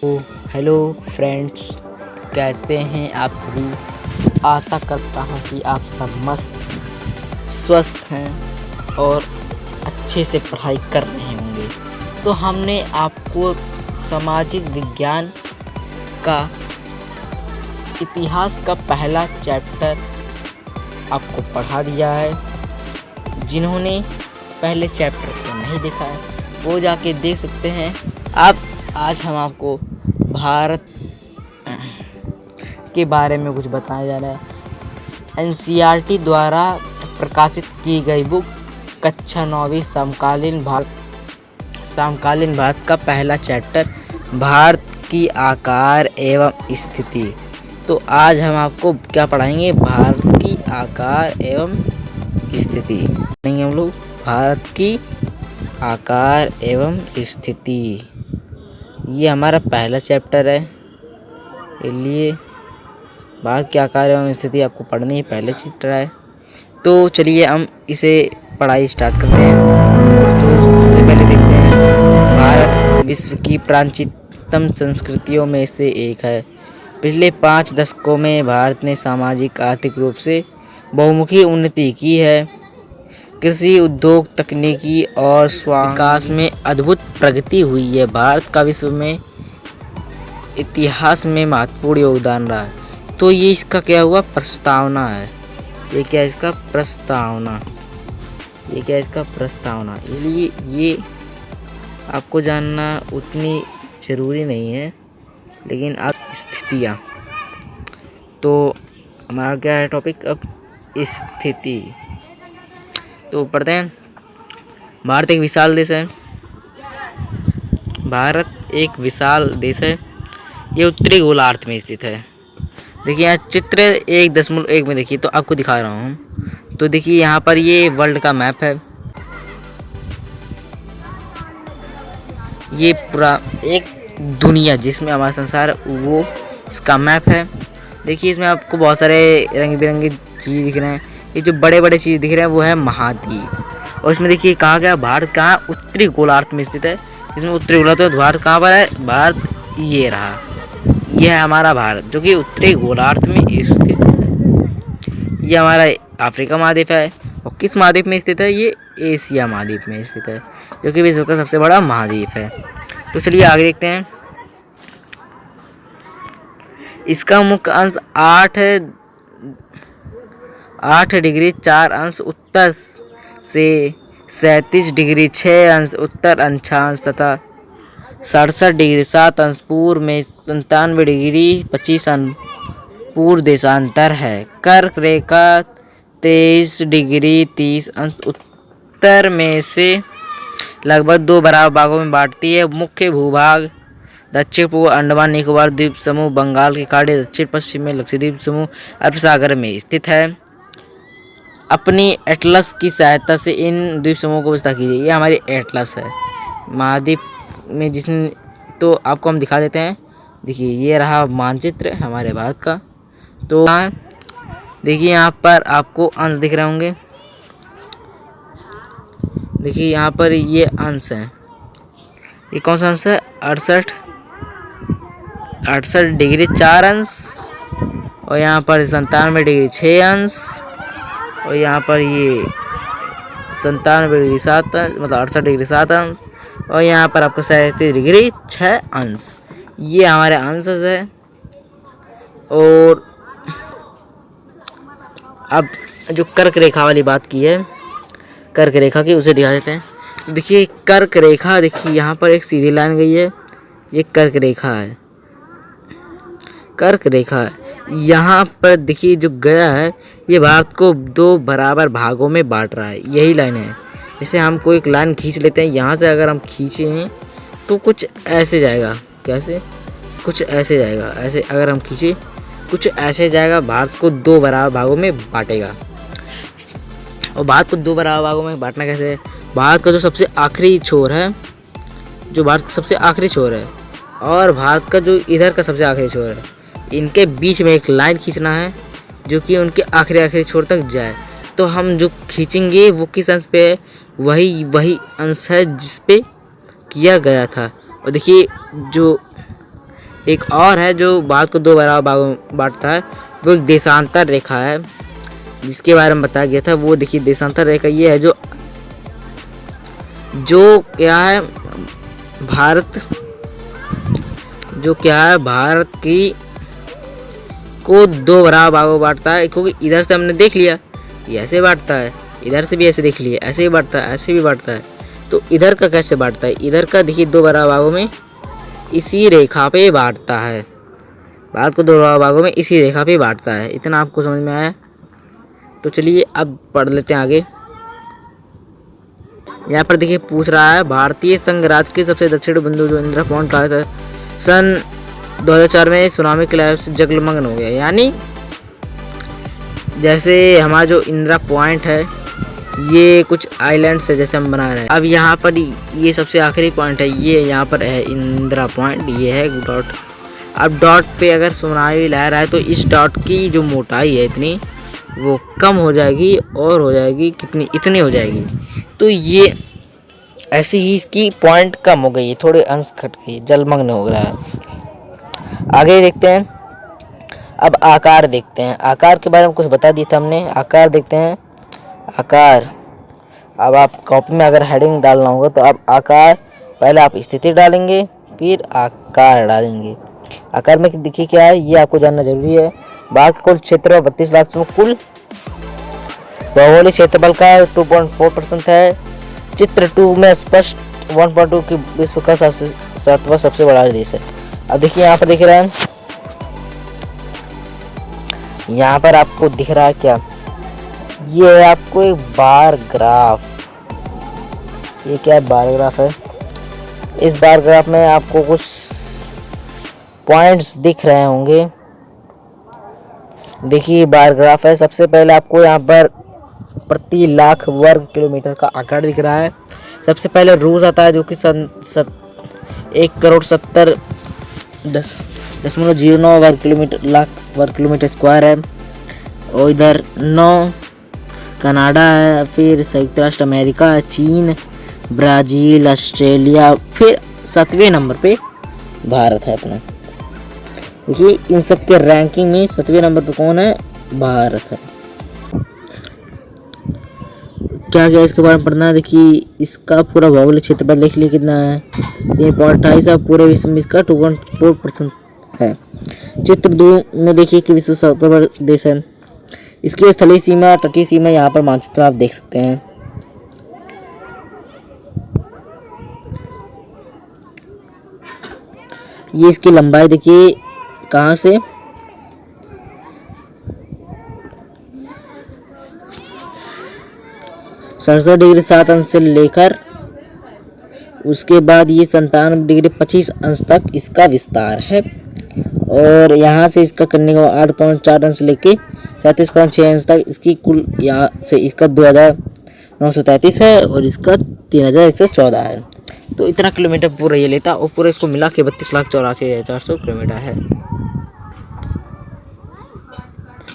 तो hello friends, कैसे हैं आप सभी। आशा करता हूं कि आप सब मस्त स्वस्थ हैं और अच्छे से पढ़ाई कर रहे होंगे। तो हमने आपको सामाजिक विज्ञान का इतिहास का पहला चैप्टर आपको पढ़ा दिया है। जिन्होंने पहले चैप्टर को नहीं देखा है वो जाके देख सकते हैं। आज हम आपको भारत के बारे में कुछ बताया जा रहा है। एनसीईआरटी द्वारा प्रकाशित की गई बुक कक्षा 9वीं समकालीन भारत का पहला चैप्टर भारत की आकार एवं स्थिति। तो आज हम आपको क्या पढ़ाएंगे, भारत की आकार एवं स्थिति पढ़ेंगे हम लोग। भारत की आकार एवं स्थिति ये हमारा पहला चैप्टर है। इसलिए भारत के आकार एवं स्थिति आपको पढ़नी है, पहले चैप्टर है। तो चलिए हम इसे पढ़ाई स्टार्ट करते हैं। तो सबसे पहले देखते हैं, भारत विश्व की प्राचीनतम संस्कृतियों में से एक है। पिछले 5 दशकों में भारत ने सामाजिक आर्थिक रूप से बहुमुखी उन्नति की है। कृषि, उद्योग, तकनीकी और स्वास्थ्य विकास में अद्भुत प्रगति हुई है। भारत का विश्व में इतिहास में महत्वपूर्ण योगदान रहा है। तो ये इसका क्या हुआ, प्रस्तावना है। ये क्या है इसका प्रस्तावना। इसलिए ये आपको जानना उतनी ज़रूरी नहीं है, लेकिन आप स्थितियाँ। तो हमारा क्या है टॉपिक अब, स्थिति। तो पढ़ते हैं। भारत एक विशाल देश है। भारत एक विशाल देश है। ये उत्तरी गोलार्ध में स्थित है। देखिए यहाँ चित्र 1.1 में देखिए, तो आपको दिखा रहा हूँ। तो देखिए यहाँ पर ये वर्ल्ड का मैप है। ये पूरा एक दुनिया जिसमें हमारा संसार वो इसका मैप है। देखिए इसमें आपको बहुत सारे रंग बिरंगे चीज़ दिख रहे हैं। ये जो बड़े बड़े चीज़ दिख रहे हैं वो है महाद्वीप। और इसमें देखिए कहा गया भारत कहाँ, उत्तरी गोलार्ध में स्थित है। इसमें उत्तरी गोलार्ध में भारत कहाँ पर है, भारत ये रहा, यह है हमारा भारत जो कि उत्तरी गोलार्ध में स्थित है। ये हमारा अफ्रीका महाद्वीप है। और किस महाद्वीप में स्थित है, ये एशिया महाद्वीप में स्थित है, जो कि विश्व का सबसे बड़ा महाद्वीप है। तो चलिए आगे देखते हैं। इसका मुख्य अंश 8 डिग्री 4 अंश उत्तर से 37 डिग्री 6 अंश उत्तर अक्षांश तथा 67 डिग्री 7 अंश पूर्व में 97 डिग्री 25 अंश पूर्व देशांतर है। कर्क रेखा 23 डिग्री 30 अंश उत्तर में से लगभग 2 बराबर भागों में बांटती है। मुख्य भूभाग दक्षिण पूर्व अंडमान निकोबार द्वीप समूह, बंगाल की खाड़ी, दक्षिण पश्चिम में लक्षद्वीप समूह, अरब सागर में स्थित है। अपनी एटलस की सहायता से इन द्वीप समूहों को विस्तार कीजिए। ये हमारी एटलस है महाद्वीप में, जिसमें तो आपको हम दिखा देते हैं। देखिए ये रहा मानचित्र हमारे भारत का। तो देखिए यहाँ पर आपको अंश दिख रहे होंगे। देखिए यहाँ पर ये अंश है। ये कौन सा अंश है, 68 डिग्री 4 अंश। और यहाँ पर 97 डिग्री 6 अंश। और यहाँ पर ये 97 डिग्री 7 अंश, मतलब 68 डिग्री 7 अंश। और यहाँ पर आपको 37 डिग्री 6 अंश। ये हमारे अंश है। और अब जो कर्क रेखा वाली बात की है, कर्क रेखा की, उसे दिखा देते हैं। देखिए कर्क रेखा, देखिए यहाँ पर एक सीधी लाइन गई है, ये कर्क रेखा है। कर्क रेखा यहाँ पर देखिए जो गया है, ये भारत को 2 बराबर भागों में बांट रहा है। यही लाइन है। जैसे हम कोई एक लाइन खींच लेते हैं, यहाँ से अगर हम खींचे हैं तो कुछ ऐसे जाएगा। कैसे, कुछ ऐसे जाएगा। ऐसे अगर हम खींचे कुछ ऐसे जाएगा, भारत को 2 बराबर भागों में बांटेगा। और भारत को 2 बराबर भागों में बांटना कैसे है, भारत का जो सबसे आखिरी छोर है, जो भारत का सबसे आखिरी छोर है, और भारत का जो इधर का सबसे आखिरी छोर है, इनके बीच में एक लाइन खींचना है जो कि उनके आखिरी छोर तक जाए। तो हम जो खींचेंगे वो किस अंश पे है, वही अंश है जिस पे किया गया था। और देखिए जो एक और है जो भारत को दो बराबर भागों में बांटता है, वो एक देशांतर रेखा है जिसके बारे में बताया गया था। वो देखिए देशांतर रेखा ये है जो क्या है भारत की को दो बराबर भागों में बांटता है, क्योंकि इधर से हमने देख लिया ये ऐसे बांटता है, इधर से भी ऐसे देख लिया ऐसे ही बांटता है, ऐसे भी बांटता है। तो इधर का कैसे बांटता है, इधर का देखिए दो बराबर भागों में इसी रेखा पे बांटता है, भारत को दो बराबर भागों में इसी रेखा पे बांटता है। इतना आपको समझ में आया? तो चलिए अब पढ़ लेते हैं आगे। यहाँ पर देखिए पूछ रहा है भारतीय संघ राज्य के सबसे दक्षिण बिंदु जो इंदिरा पॉइंट कहा था सन 2004 में सुनामी के लहर से जलमग्न हो गया। यानी जैसे हमारा जो इंदिरा पॉइंट है ये कुछ आइलैंड से जैसे हम बना रहे हैं। अब यहाँ पर ये सबसे आखिरी पॉइंट है, ये यहाँ पर है इंदिरा पॉइंट, ये है डॉट। अब डॉट पे अगर सुनामी लहर आए तो इस डॉट की जो मोटाई है इतनी वो कम हो जाएगी और हो जाएगी कितनी, इतनी हो जाएगी। तो ये ऐसे ही इसकी पॉइंट कम हो गई, थोड़े अंश घट गई, जलमग्न हो रहा है। आगे देखते हैं। अब आकार देखते हैं। आकार के बारे में कुछ बता दिया था हमने, आकार देखते हैं। आकार, अब आप कॉपी में अगर हेडिंग डालना होगा तो आप आकार, पहले आप स्थिति डालेंगे फिर आकार डालेंगे। आकार में देखिए क्या है, ये आपको जानना जरूरी है। भारत का कुल क्षेत्र 32 लाख में कुल भौगोलिक क्षेत्रफल का 2.4% है। चित्र 2 में स्पष्ट 1.2 की विश्व का 7वां सबसे बड़ा देश है। अब देखिए यहाँ पर दिख रहा है, यहाँ पर आपको दिख रहा है क्या, ये है आपको एक बार ग्राफ। ये क्या है, बार ग्राफ है। इस बार ग्राफ में आपको कुछ पॉइंट्स दिख रहे होंगे। देखिए बार ग्राफ है। सबसे पहले आपको यहाँ पर प्रति लाख वर्ग किलोमीटर का आकार दिख रहा है। सबसे पहले रूस आता है जो कि 1,70,009 वर्ग किलोमीटर, लाख वर्ग किलोमीटर स्क्वायर है। और इधर 9 कनाडा है, फिर संयुक्त राष्ट्र अमेरिका, चीन, ब्राज़ील, ऑस्ट्रेलिया, फिर 7वें नंबर पे भारत है अपना। देखिए इन सब के रैंकिंग में 7वें नंबर पे कौन है, भारत है। क्या क्या इसके बारे में पढ़ना है, देखिए इसका पूरा भौगोलिक क्षेत्रफल देख लिए कितना है, 3.28 है। पूरे विश्व में इसका 2.4% है। चित्र 2 में देखिए कि विश्व सबसे बड़ा देश है। इसकी स्थलीय सीमा, तटीय सीमा यहाँ पर मानचित्र आप देख सकते हैं। ये इसकी लंबाई देखिए कहाँ से, सड़सठ डिग्री 7 अंश से लेकर उसके बाद ये 97 डिग्री 25 अंश तक इसका विस्तार है। और यहाँ से इसका करने का 8.4 अंश लेके 37.6 अंश तक इसकी कुल, यहाँ से इसका 2,933 है और इसका 3,114 है। तो इतना किलोमीटर पूरा ये लेता और पूरा इसको मिला के 32,84,400 किलोमीटर है,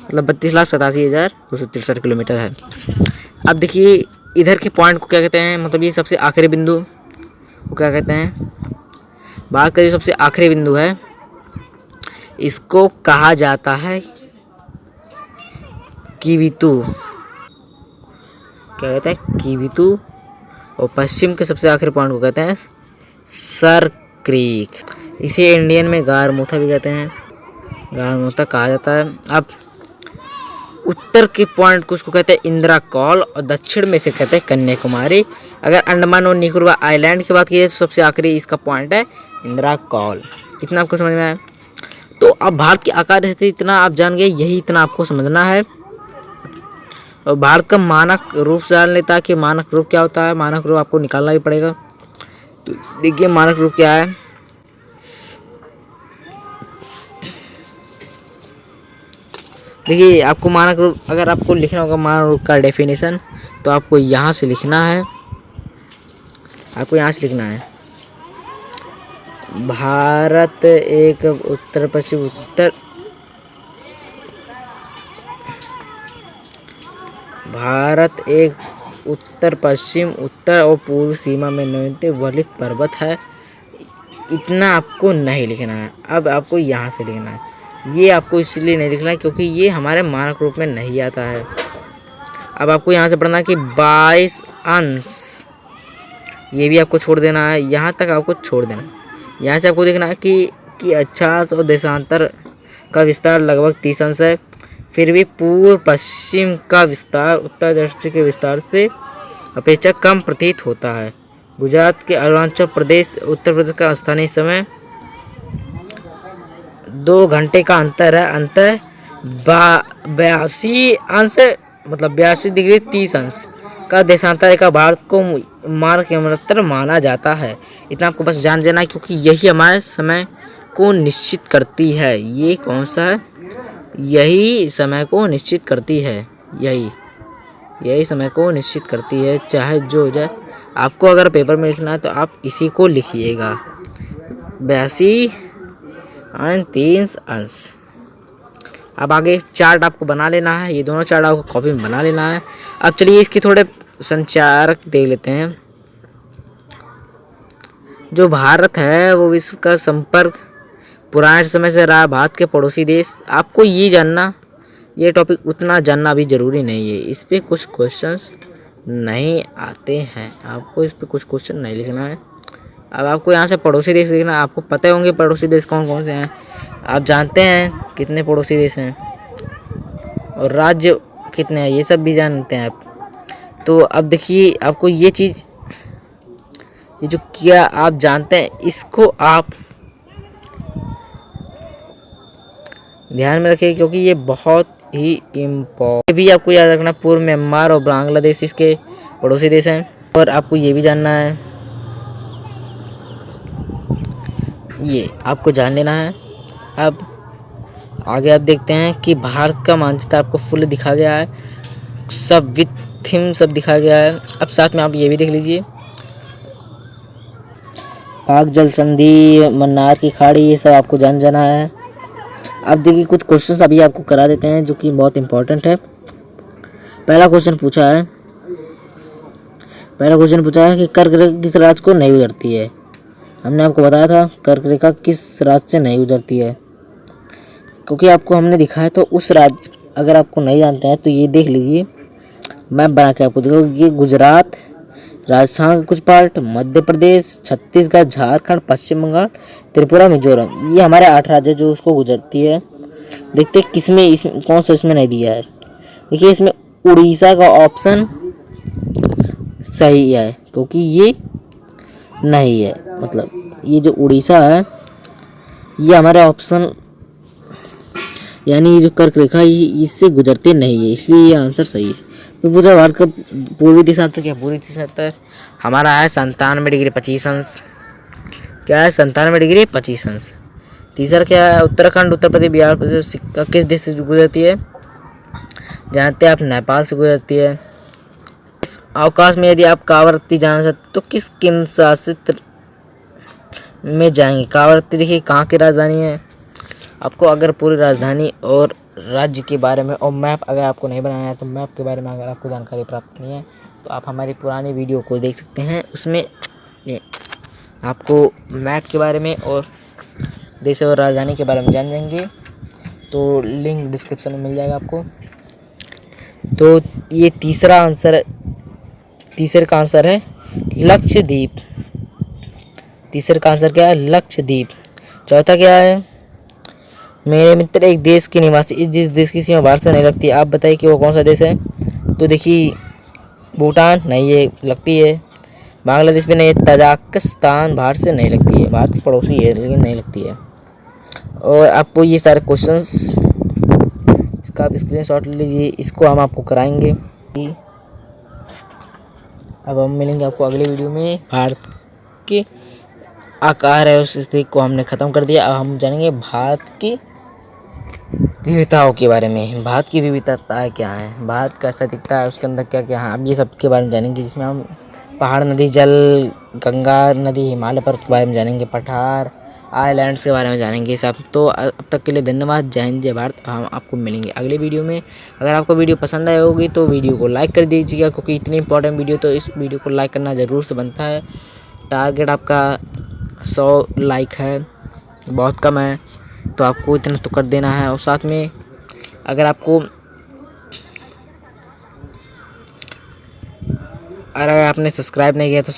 मतलब 32,87,263 किलोमीटर है। अब देखिए इधर के पॉइंट को क्या कहते हैं, मतलब ये सबसे आखिरी बिंदु को क्या कहते हैं, भारत का जो सबसे आखिरी बिंदु है इसको कहा जाता है कीवितु, क्या कहते हैं, कीवितु। और पश्चिम के सबसे आखिरी पॉइंट को कहते हैं सर क्रीक। इसे इंडियन में गारमोथा भी कहते हैं, गारमोथा कहा जाता है। अब उत्तर के पॉइंट को उसको कहते हैं इंदिरा कॉल और दक्षिण में से कहते हैं कन्याकुमारी। अगर अंडमान और निकोबार आइलैंड की बात की जाए तो सबसे आखिरी इसका पॉइंट है इंदिरा कॉल। इतना आपको समझ में आया? तो अब भारत की आकार स्थिति इतना आप जान गए, यही इतना आपको समझना है। और भारत का मानक रूप जान लेता है कि मानक रूप क्या होता है, मानक रूप आपको निकालना भी पड़ेगा। तो देखिए मानक रूप क्या है, देखिए आपको मानक रूप अगर आपको लिखना होगा मानक रूप का डेफिनेशन तो आपको यहाँ से लिखना है, आपको यहाँ से लिखना है भारत एक उत्तर पश्चिम उत्तर, भारत एक उत्तर पश्चिम उत्तर और पूर्व सीमा में नियंत्रित वलित पर्वत है। इतना आपको नहीं लिखना है। अब आपको यहाँ से लिखना है। ये आपको इसलिए नहीं लिखना है क्योंकि ये हमारे मानक रूप में नहीं आता है। अब आपको यहाँ से पढ़ना है कि 22 अंश, ये भी आपको छोड़ देना है, यहाँ तक आपको छोड़ देना है। यहाँ से आपको देखना है कि अक्षांश और देशांतर का विस्तार लगभग 30 अंश है, फिर भी पूर्व पश्चिम का विस्तार उत्तर दक्षिण के विस्तार से अपेक्षा कम प्रतीत होता है। गुजरात के अरुणाचल प्रदेश उत्तर प्रदेश का स्थानीय समय 2 घंटे का अंतर है। अंतर 82 अंश मतलब 82 डिग्री 30 अंश का देशांतर रेखा भारत को मार्ग के मध्य माना जाता है। इतना आपको बस जान लेना है क्योंकि यही हमारे समय को निश्चित करती है। ये कौन सा है? यही समय को निश्चित करती है। यही समय को निश्चित करती है, चाहे जो हो जाए। आपको अगर पेपर में लिखना है तो आप इसी को लिखिएगा, 82 और 30 अंश। अब आगे चार्ट आपको बना लेना है, ये दोनों चार्ट आपको कॉपी में बना लेना है। अब चलिए इसके थोड़े संचारक देख लेते हैं। जो भारत है वो विश्व का संपर्क पुराने समय से रहा। भारत के पड़ोसी देश, आपको ये जानना, ये टॉपिक उतना जानना अभी ज़रूरी नहीं है। इस पर कुछ क्वेश्चंस नहीं आते हैं, आपको इस पर कुछ क्वेश्चन नहीं लिखना है। अब आपको यहाँ से पड़ोसी देश लिखना है। आपको पता होंगे पड़ोसी देश कौन कौन से हैं, आप जानते हैं कितने पड़ोसी देश हैं और राज्य कितने हैं, ये सब भी जानते हैं आप। तो अब देखिए आपको ये चीज़, ये जो किया आप जानते हैं, इसको आप ध्यान में रखिए क्योंकि ये बहुत ही इम्पोर्टेंट भी आपको याद रखना। पूर्व म्यांमार और बांग्लादेश इसके पड़ोसी देश हैं। और आपको ये भी जानना है, ये आपको जान लेना है। अब आगे आप देखते हैं कि भारत का मानचित्र आपको फुल दिखा गया है, सब विथ थीम सब दिखा गया है। अब साथ में आप ये भी देख लीजिए, पाक जल संधि, मन्नार की खाड़ी, ये सब आपको जाना है। अब देखिए कुछ क्वेश्चंस अभी आपको करा देते हैं जो कि बहुत इंपॉर्टेंट है। पहला क्वेश्चन पूछा है कि कर्क रेखा किस राज्य को नहीं गुजरती है। हमने आपको बताया था कर्क रेखा किस राज्य से नहीं गुजरती है, क्योंकि आपको हमने दिखाया तो उस राज्य, अगर आपको नहीं जानते हैं तो ये देख लीजिए, मैप बना के आपको देखो। ये गुजरात, राजस्थान का कुछ पार्ट, मध्य प्रदेश, छत्तीसगढ़, झारखंड, पश्चिम बंगाल, त्रिपुरा, मिजोरम, ये हमारे 8 राज्य जो उसको गुजरती है। देखते हैं किसमें, इसमें कौन सा इसमें नहीं दिया है। देखिए इसमें उड़ीसा का ऑप्शन सही है क्योंकि ये नहीं है, मतलब ये जो उड़ीसा है ये हमारा ऑप्शन, यानी ये जो कर्क रेखा इससे गुजरते नहीं है, इसलिए ये आंसर सही है। तो पूछा भारत का पूर्वी देशांतर क्या? पूर्वी देशांतर हमारा है 97 डिग्री 25 अंश। क्या है? 97 डिग्री 25 अंश। तीसरा क्या है? उत्तराखंड, उत्तर प्रदेश, बिहार, प्रदेश, सिक्का किस देश से गुजरती है? जानते हैं आप, नेपाल से गुजरती है। इस अवकाश में यदि आप कावरत्ती जाना चाहते तो किस केंद्र शासित में जाएंगे? कावरत्ती देखिए कहाँ की राजधानी है। आपको अगर पूरी राजधानी और राज्य के बारे में और मैप अगर आपको नहीं बनाना है तो मैप के बारे में अगर आपको जानकारी प्राप्त नहीं है तो आप हमारी पुरानी वीडियो को देख सकते हैं। उसमें आपको मैप के बारे में और देश और राजधानी के बारे में जान जाएंगे, तो लिंक डिस्क्रिप्शन में मिल जाएगा आपको। तो ये तीसरा आंसर, तीसरे का आंसर है लक्षद्वीप। तीसरे का आंसर क्या है? लक्षद्वीप। चौथा क्या है? मेरे मित्र, एक देश के निवासी जिस देश की सीमा भारत से नहीं लगती, आप बताइए कि वो कौन सा देश है? तो देखिए भूटान नहीं, ये लगती है। बांग्लादेश भी नहीं है। तजाकिस्तान भारत से नहीं लगती है, भारत की पड़ोसी है लेकिन नहीं लगती है। और आपको ये सारे क्वेश्चंस, इसका आप स्क्रीनशॉट ले लीजिए, इसको हम आपको कराएंगे। अब हम मिलेंगे आपको अगले वीडियो में। भारत के आकार है उस स्थिति को हमने ख़त्म कर दिया। अब हम जानेंगे भारत की विविधताओं के बारे में। भारत की विविधताएं क्या हैं, भारत कैसा दिखता है, उसके अंदर क्या क्या है, अब ये सब के बारे में जानेंगे, जिसमें हम पहाड़, नदी, जल, गंगा नदी, हिमालय पर्वत के बारे में जानेंगे, पठार, आइलैंड्स के बारे में जानेंगे सब। तो अब तक के लिए धन्यवाद। जय हिंद, जय भारत। हम आपको मिलेंगे अगले वीडियो में। अगर आपको वीडियो पसंद आई होगी तो वीडियो को लाइक कर दीजिएगा, क्योंकि इतनी इंपॉर्टेंट वीडियो तो इस वीडियो को लाइक करना ज़रूर से बनता है। टारगेट आपका 100 लाइक है, बहुत कम है, तो आपको इतना तो कर देना है। और साथ में अगर आपने सब्सक्राइब नहीं किया तो